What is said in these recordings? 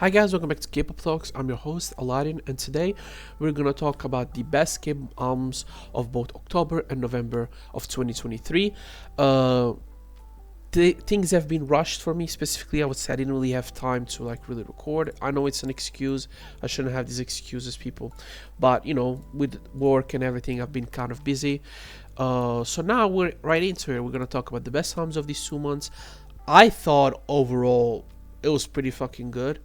Hi guys, welcome back to Kpop Talks. I'm your host Aladdin, and today we're gonna talk about the best Kpop albums of both October and November of 2023. Things have been rushed for me. Specifically, I would say I didn't really have time to really record. I know it's an excuse. I shouldn't have these excuses, people. But with work and everything, I've been kind of busy. So now we're right into it. We're gonna talk about the best albums of these 2 months. I thought overall it was pretty fucking good.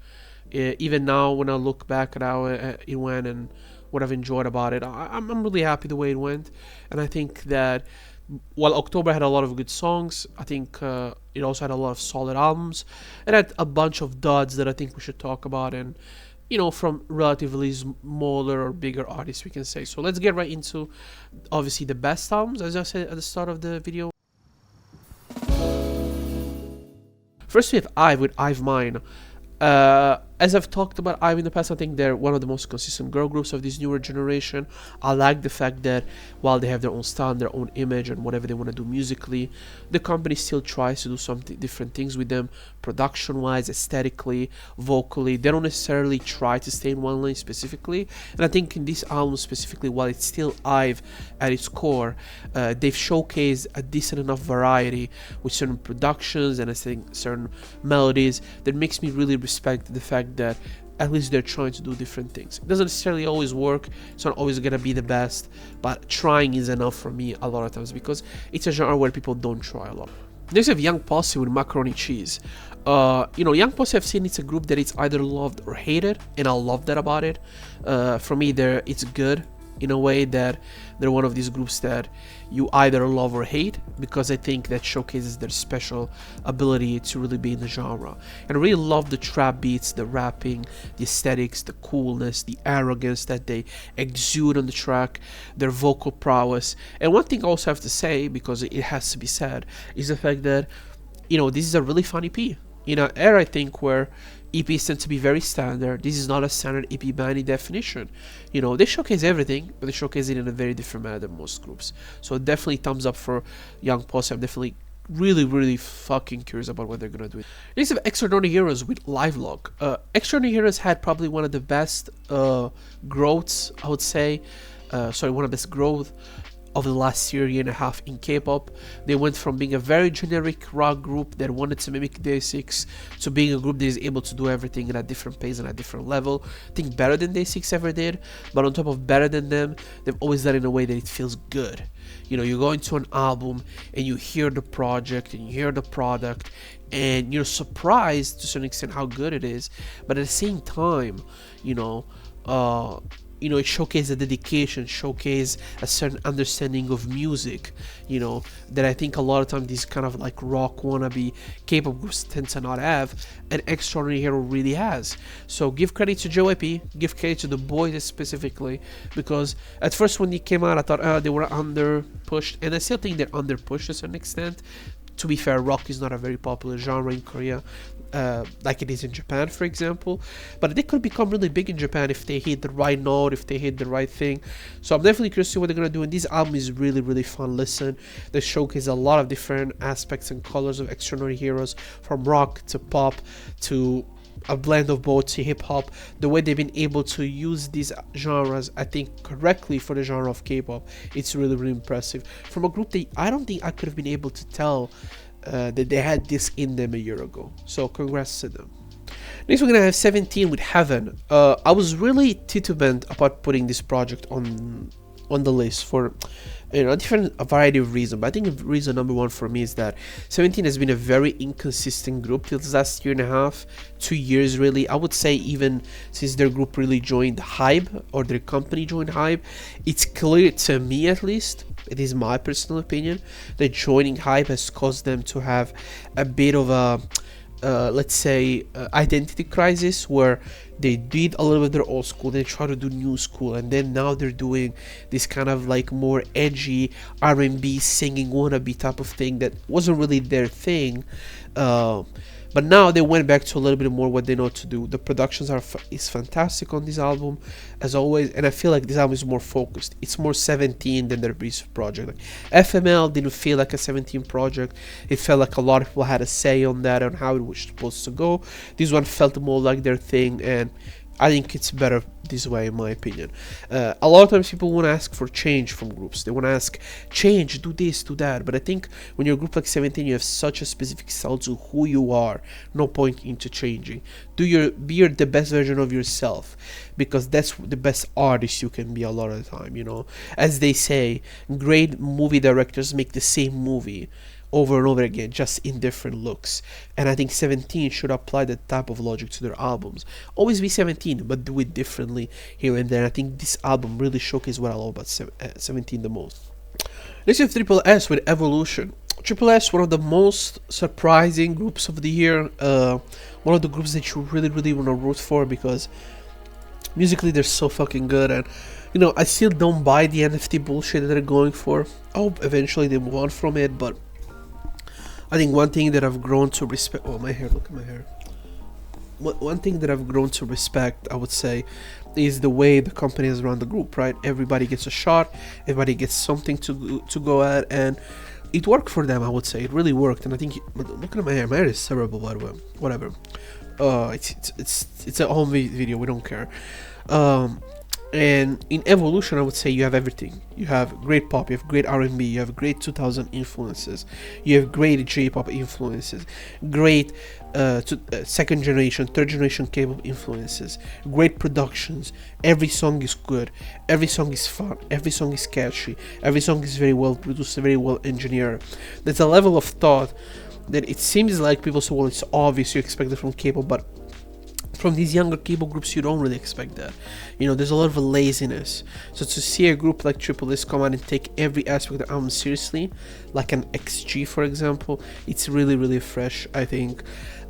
Even now, when I look back at how it went and what I've enjoyed about it, I'm really happy the way it went. And I think that while October had a lot of good songs, I think it also had a lot of solid albums. It had a bunch of duds that I think we should talk about, and from relatively smaller or bigger artists, we can say. So let's get right into, obviously, the best albums, as I said at the start of the video. First, we have IVE with IVE Mine. As I've talked about IVE in the past, I think they're one of the most consistent girl groups of this newer generation. I like the fact that while they have their own style and their own image and whatever they want to do musically, the company still tries to do some different things with them, production-wise, aesthetically, vocally. They don't necessarily try to stay in one lane specifically. And I think in this album specifically, while it's still IVE at its core, they've showcased a decent enough variety with certain productions and I think certain melodies that makes me really respect the fact that at least they're trying to do different things. It doesn't necessarily always work. It's not always gonna be the best, but trying is enough for me a lot of times because it's a genre where people don't try a lot. Next we have Young Posse with Macaroni Cheese. Young Posse, I've seen it's a group that it's either loved or hated, and I love that about it. For me, it's good in a way that they're one of these groups that you either love or hate, because I think that showcases their special ability to really be in the genre. And I really love the trap beats, the rapping, the aesthetics, the coolness, the arrogance that they exude on the track, their vocal prowess. And one thing I also have to say, because it has to be said, is the fact that this is a really fun EP. In an era, I think, where EPs tend to be very standard, this is not a standard EP by any definition. They showcase everything, but they showcase it in a very different manner than most groups. So definitely thumbs up for Young Posse. I'm definitely really fucking curious about what they're gonna do. Next we have Extraordinary Heroes with Livelock. Extraordinary Heroes had probably one of the best growths, I would say. One of the best growth of the last year and a half in K-pop. They went from being a very generic rock group that wanted to mimic Day6 to being a group that is able to do everything at a different pace and a different level. I think better than Day6 ever did, but on top of better than them, they've always done it in a way that it feels good. You go into an album and you hear the project and you hear the product and you're surprised to a certain extent how good it is, but at the same time, it showcases a dedication, showcase a certain understanding of music, that I think a lot of times these kind of rock wannabe K-pop groups tend to not have, and Extraordinary Hero really has. So give credit to JYP, give credit to the boys specifically, because at first when they came out I thought they were under pushed, and I still think they're under pushed to a certain extent. To be fair, rock is not a very popular genre in Korea, like it is in Japan, for example. But they could become really big in Japan if they hit the right note, if they hit the right thing. So I'm definitely curious to see what they're going to do. And this album is really fun listen. They showcase a lot of different aspects and colors of Extraordinary Heroes, from rock to pop to a blend of both, to hip-hop. The way they've been able to use these genres, I think, correctly for the genre of K-pop, it's really impressive. From a group that I don't think I could have been able to tell that they had this in them a year ago. So congrats to them. Next we're gonna have 17 with Heaven. I was really titulant about putting this project on the list for a variety of reasons, but I think reason number one for me is that 17 has been a very inconsistent group till this last year and a half, 2 years really. I would say even since their group really joined HYBE, or their company joined HYBE, it's clear to me, at least, it is my personal opinion, that joining HYBE has caused them to have a bit of a let's say identity crisis, where They did a little bit of their old school, they try to do new school, and then now they're doing this kind of like more edgy R&B singing wannabe type of thing that wasn't really their thing. But now they went back to a little bit more what they know to do. The productions is fantastic on this album, as always, and I feel like this album is more focused. It's more 17 than their previous project. Like, FML didn't feel like a 17 project. It felt like a lot of people had a say on that, on how it was supposed to go. This one felt more like their thing, and I think it's better this way, in my opinion. A lot of times people want to ask for change from groups. They want to ask, change, do this, do that. But I think when you're a group like 17, you have such a specific style to who you are. No point into changing. Be the best version of yourself, because that's the best artist you can be a lot of the time, you know. As they say, great movie directors make the same movie over and over again, just in different looks. And I think 17 should apply that type of logic to their albums. Always be 17, but do it differently here and there. I think this album really showcases what I love about 17 the most. Let's have Triple S with Evolution. Triple S, one of the most surprising groups of the year. One of the groups that you really, really want to root for, because musically they're so fucking good. And you know, I still don't buy the NFT bullshit that they're going for. I hope eventually they move on from it, but I think one thing that I've grown to respect... Oh, my hair, look at my hair. One thing that I've grown to respect, I would say, is the way the company has run the group, right? Everybody gets a shot, everybody gets something to go at, and it worked for them, I would say. It really worked, and I think... Look at my hair. My hair is terrible, by the way. Whatever. It's a home video, we don't care. And in Evolution, I would say you have everything. You have great pop, you have great R&B, you have great 2000 influences, you have great J-pop influences, great second generation, third generation K-pop influences, great productions. Every song is good, every song is fun, every song is catchy, every song is very well produced, very well engineered. There's a level of thought that it seems like people say, well, it's obvious you expect it from K-pop, but from these younger K-pop groups, you don't really expect that. You know, there's a lot of laziness. So to see a group like Triple S come out and take every aspect of the album seriously, like an XG, for example, it's really, really fresh, I think,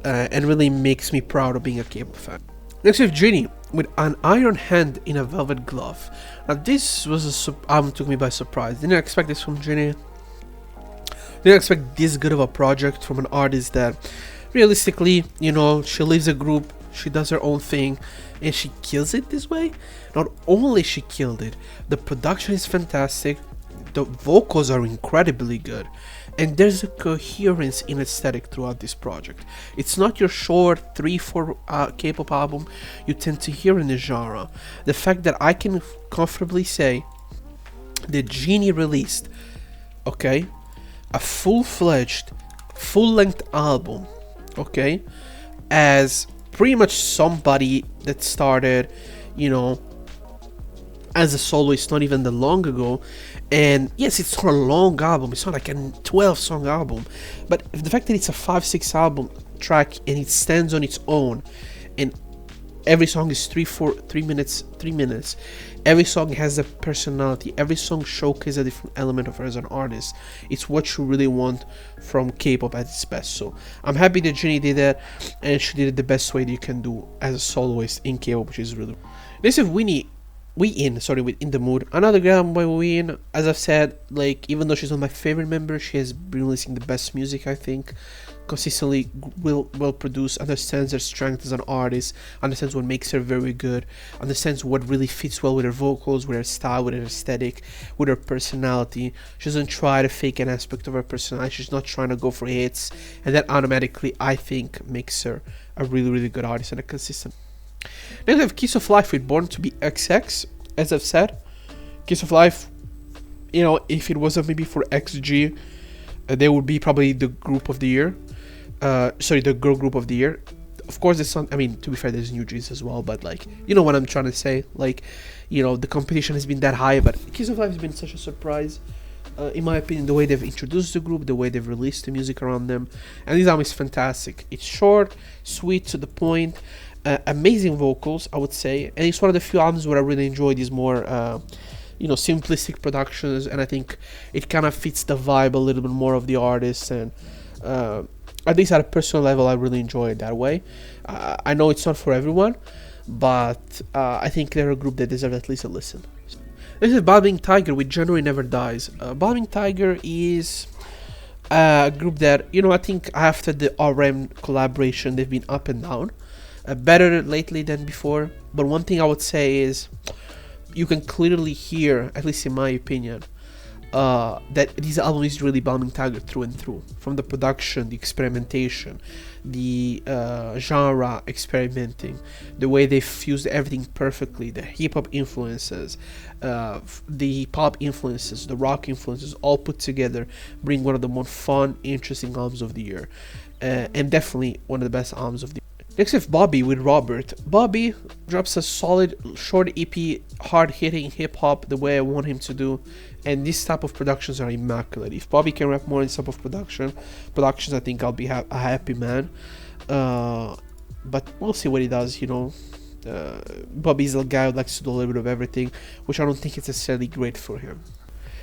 and really makes me proud of being a K-pop fan. Next we have Jini with An Iron Hand in a Velvet Glove. Now this was album took me by surprise. Didn't expect this from Jini. Didn't expect this good of a project from an artist that, realistically, you know, she leaves a group, she does her own thing, and she kills it this way. Not only she killed it, the production is fantastic, the vocals are incredibly good, and there's a coherence in aesthetic throughout this project. It's not your short 3-4 K-pop album you tend to hear in the genre. The fact that I can comfortably say that Jini released, okay, a full-fledged, full-length album, okay, as pretty much somebody that started, you know, as a soloist not even that long ago. And yes, it's not a long album, it's not like a 12-song album, but the fact that it's a 5-6 album track and it stands on its own, and every song is 3 minutes, every song has a personality, every song showcases a different element of her as an artist. It's what you really want from K-pop at its best. So I'm happy that Jini did that, and she did it the best way that you can do as a soloist in K-pop, which is really... This is with In the Mood, another great album by Win. As I've said, like, even though she's not my favorite member, she has been releasing the best music, I think. Consistently well produced, understands her strength as an artist, understands what makes her very good, understands what really fits well with her vocals, with her style, with her aesthetic, with her personality. She doesn't try to fake an aspect of her personality, she's not trying to go for hits, and that automatically, I think, makes her a really, really good artist and a consistent. Then we have Kiss of Life with Born to Be XX. As I've said, Kiss of Life, you know, if it wasn't maybe for XG, they would be probably the group of the year. The girl group of the year. Of course, there's some, I mean, to be fair, there's New Jeans as well, but like, you know what I'm trying to say, like, you know, the competition has been that high, but Kiss of Life has been such a surprise, in my opinion, the way they've introduced the group, the way they've released the music around them, and this album is fantastic. It's short, sweet, to the point, amazing vocals, I would say, and it's one of the few albums where I really enjoy these more, you know, simplistic productions, and I think it kind of fits the vibe a little bit more of the artist, and at least at a personal level, I really enjoy it that way. I know it's not for everyone, but I think they're a group that deserves at least a listen. This is Balming Tiger with January Never Dies. Balming Tiger is a group that, you know, I think after the RM collaboration, they've been up and down. Better lately than before, but one thing I would say is you can clearly hear, at least in my opinion, that this album is really Balming Tiger through and through. From the production, the experimentation, the genre experimenting, the way they fused everything perfectly, the hip-hop influences, the pop influences, the rock influences, all put together, bring one of the more fun, interesting albums of the year. And definitely one of the best albums of the year. Next we have Bobby with Robert. Bobby drops a solid short EP, hard-hitting hip-hop the way I want him to do, and this type of productions are immaculate. If Bobby can rap more in this type of productions, I think I'll be a happy man. But we'll see what he does, you know. Bobby's a guy who likes to do a little bit of everything, which I don't think is necessarily great for him.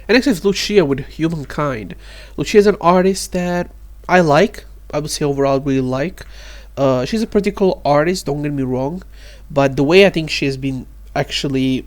And next is Lucia with HumanKind. Lucia is an artist that I like. I would say overall I really like. She's a particular artist, don't get me wrong, but the way I think she has been actually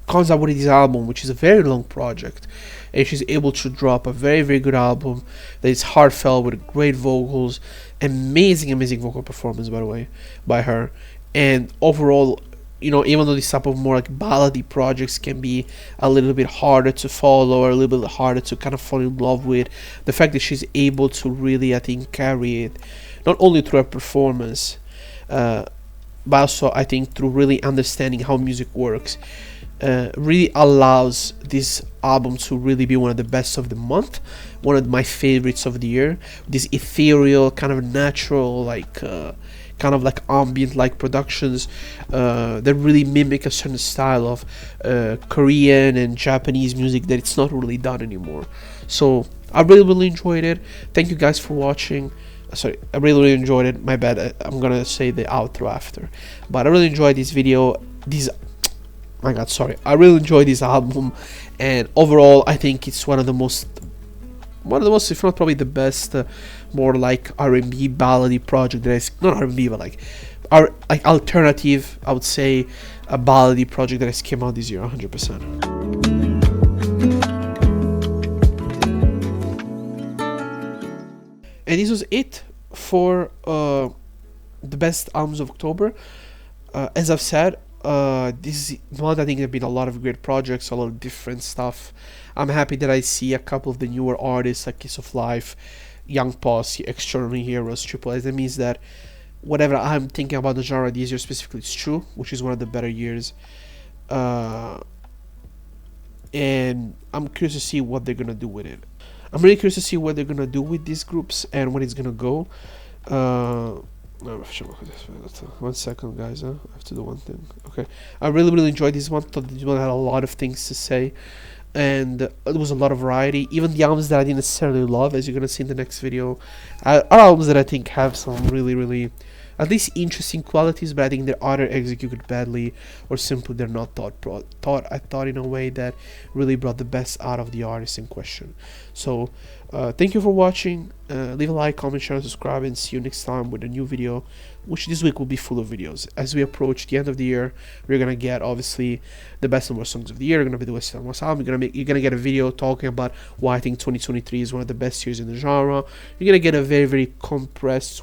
comes out with this album, which is a very long project, and she's able to drop a very, very good album that is heartfelt with great vocals, amazing vocal performance, by the way, by her. And overall, you know, even though this type of more like ballady projects can be a little bit harder to follow or a little bit harder to kind of fall in love with, the fact that she's able to really, I think, carry it not only through her performance, but also I think through really understanding how music works, really allows this album to really be one of the best of the month, one of my favorites of the year. This ethereal, kind of natural, like kind of like ambient like productions that really mimic a certain style of Korean and Japanese music that it's not really done anymore. So I really enjoyed it. Thank you guys for watching. Sorry, I really enjoyed it. My bad, I'm gonna say the outro after. But I really enjoyed this video. My god, sorry. I really enjoyed this album, and overall I think it's one of the most, if not probably the best, more like R&B ballady project that is, not R&B but like alternative, I would say, a ballady project that has came out this year 100%. And this was it for the best albums of October. As I've said, this month I think there have been a lot of great projects, a lot of different stuff. I'm happy that I see a couple of the newer artists like Kiss of Life, Young Posse, Extraordinary Heroes, Triple S. That means that whatever I'm thinking about the genre this year specifically is true, which is one of the better years. And I'm curious to see what they're gonna do with it. I'm really curious to see what they're gonna do with these groups and when it's gonna go. 1 second, guys. I have to do one thing. Okay, I really enjoyed this one. Thought this one had a lot of things to say, and there was a lot of variety. Even the albums that I didn't necessarily love, as you're gonna see in the next video, are albums that I think have some really at least interesting qualities, but I think they're either executed badly or simply they're not thought in a way that really brought the best out of the artist in question. So thank you for watching. Leave a like, comment, share, and subscribe, and see you next time with a new video, which this week will be full of videos. As we approach the end of the year, we're gonna get obviously the best and worst songs of the year. We're gonna be the West and West album. You're gonna get a video talking about why I think 2023 is one of the best years in the genre. You're gonna get a very compressed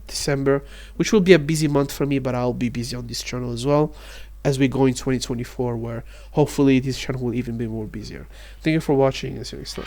December, which will be a busy month for me, but I'll be busy on this channel as well as we go in 2024, where hopefully this channel will even be more busier. Thank you for watching, and see you next time.